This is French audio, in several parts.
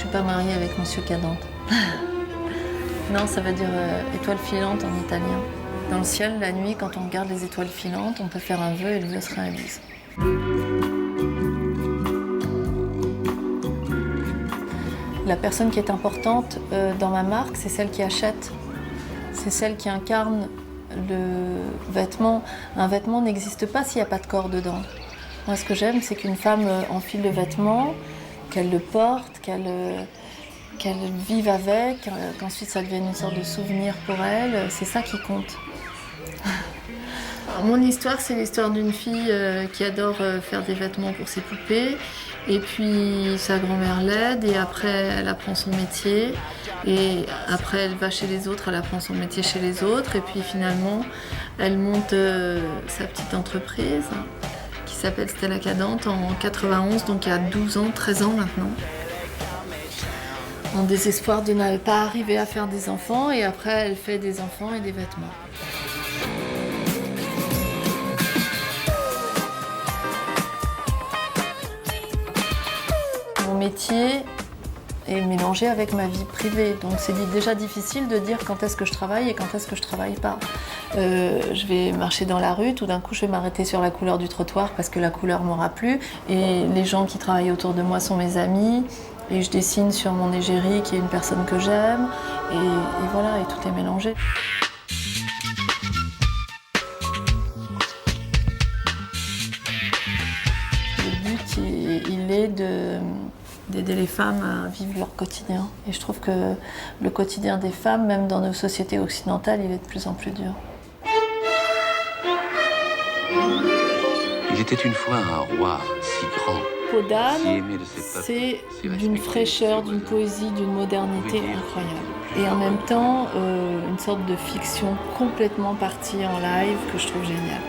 suis pas mariée avec Monsieur Cadente. Non, ça veut dire étoile filante en italien. Dans le ciel, la nuit, quand on regarde les étoiles filantes, on peut faire un vœu et le vœu se réalise. La personne qui est importante dans ma marque, c'est celle qui achète. C'est celle qui incarne le vêtement. Un vêtement n'existe pas s'il n'y a pas de corps dedans. Moi, ce que j'aime, c'est qu'une femme enfile le vêtement, qu'elle le porte, qu'elle vive avec, qu'ensuite ça devienne une sorte de souvenir pour elle. C'est ça qui compte. Alors, mon histoire, c'est l'histoire d'une fille qui adore faire des vêtements pour ses poupées. Et puis sa grand-mère l'aide et après elle apprend son métier. Et après elle va chez les autres, elle apprend son métier chez les autres. Et puis finalement, elle monte sa petite entreprise qui s'appelle Stella Cadente en 91, donc il y a 12 ans, 13 ans maintenant. En désespoir de ne pas arriver à faire des enfants. Et après elle fait des enfants et des vêtements. Mon métier est mélangé avec ma vie privée, donc c'est déjà difficile de dire quand est-ce que je travaille et quand est-ce que je travaille pas. Je vais marcher dans la rue, tout d'un coup je vais m'arrêter sur la couleur du trottoir parce que la couleur m'aura plu et les gens qui travaillent autour de moi sont mes amis et je dessine sur mon égérie qui est une personne que j'aime et voilà, et tout est mélangé. Le but il est d'aider les femmes à vivre leur quotidien. Et je trouve que le quotidien des femmes, même dans nos sociétés occidentales, il est de plus en plus dur. Il était une fois un roi si grand. Peau d'âne, c'est d'une fraîcheur, d'une poésie, d'une modernité incroyable. Et en même temps, une sorte de fiction complètement partie en live que je trouve géniale.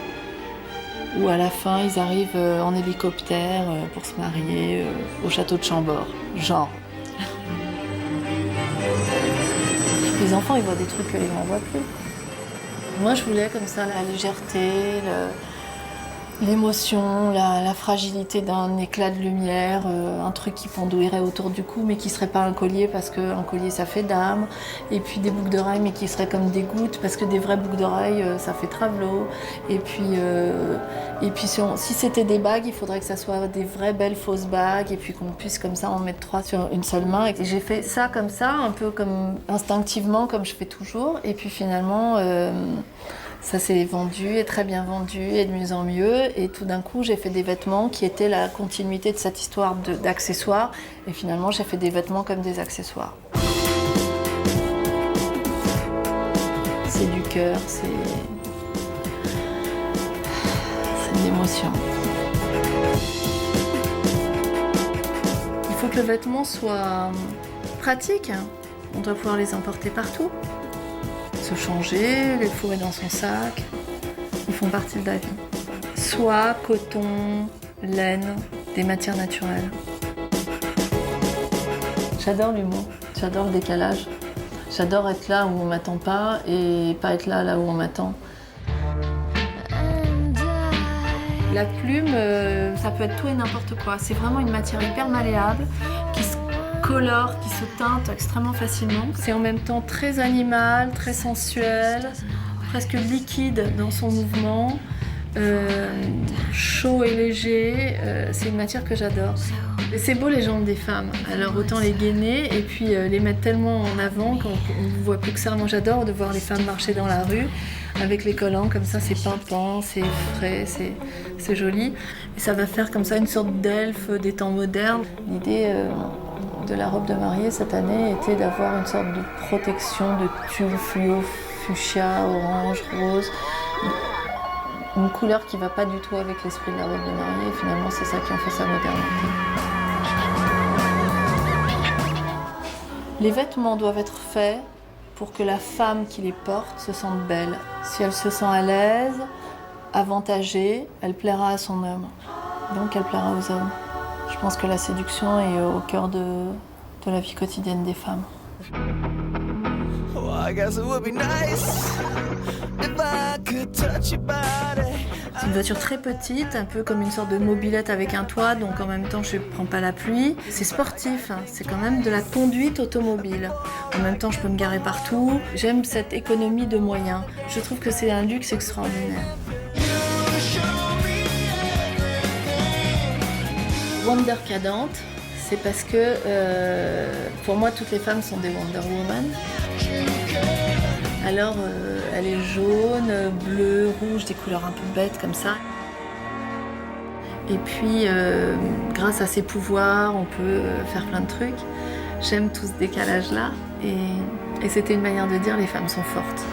Où à la fin, ils arrivent en hélicoptère pour se marier au château de Chambord. Genre. Les enfants, ils voient des trucs qu'ils n'en voient plus. Moi, je voulais comme ça la légèreté, l'émotion, la fragilité d'un éclat de lumière, un truc qui pendouillerait autour du cou mais qui serait pas un collier parce qu'un collier ça fait dame, et puis des boucles d'oreilles mais qui seraient comme des gouttes parce que des vraies boucles d'oreilles ça fait travelot, et puis si c'était des bagues il faudrait que ça soit des vraies belles fausses bagues et puis qu'on puisse comme ça en mettre 3 sur une seule main, et j'ai fait ça comme ça, un peu comme instinctivement comme je fais toujours, et puis finalement ça s'est vendu, et très bien vendu, et de mieux en mieux. Et tout d'un coup, j'ai fait des vêtements qui étaient la continuité de cette histoire d'accessoires. Et finalement, j'ai fait des vêtements comme des accessoires. C'est du cœur, c'est de l'émotion. Il faut que le vêtement soit pratique. On doit pouvoir les emporter partout. Se changer, les fourrer dans son sac, ils font partie de la vie. Soie, coton, laine, des matières naturelles. J'adore l'humour, j'adore le décalage. J'adore être là où on m'attend pas et pas être là où on m'attend. La plume, ça peut être tout et n'importe quoi. C'est vraiment une matière hyper malléable qui se colore, qui se teinte extrêmement facilement. C'est en même temps très animal, très sensuel, presque liquide dans son mouvement, chaud et léger. C'est une matière que j'adore. Et c'est beau les jambes des femmes, alors autant les gainer et puis les mettre tellement en avant qu'on ne voit plus que ça. Moi j'adore de voir les femmes marcher dans la rue avec les collants comme ça, c'est pimpant, c'est frais, c'est joli. Et ça va faire comme ça une sorte d'elfe des temps modernes. L'idée de la robe de mariée cette année était d'avoir une sorte de protection de tulle fluo, fuchsia, orange, rose. Une couleur qui ne va pas du tout avec l'esprit de la robe de mariée, et finalement c'est ça qui en fait sa modernité. Les vêtements doivent être faits pour que la femme qui les porte se sente belle. Si elle se sent à l'aise, avantagée, elle plaira à son homme. Donc elle plaira aux hommes. Je pense que la séduction est au cœur de la vie quotidienne des femmes. C'est une voiture très petite, un peu comme une sorte de mobilette avec un toit, donc en même temps je ne prends pas la pluie. C'est sportif, hein, c'est quand même de la conduite automobile. En même temps je peux me garer partout. J'aime cette économie de moyens. Je trouve que c'est un luxe extraordinaire. Wonder Cadente, c'est parce que pour moi toutes les femmes sont des Wonder Woman. Alors elle est jaune, bleue, rouge, des couleurs un peu bêtes comme ça. Et puis grâce à ses pouvoirs, on peut faire plein de trucs. J'aime tout ce décalage-là et c'était une manière de dire les femmes sont fortes.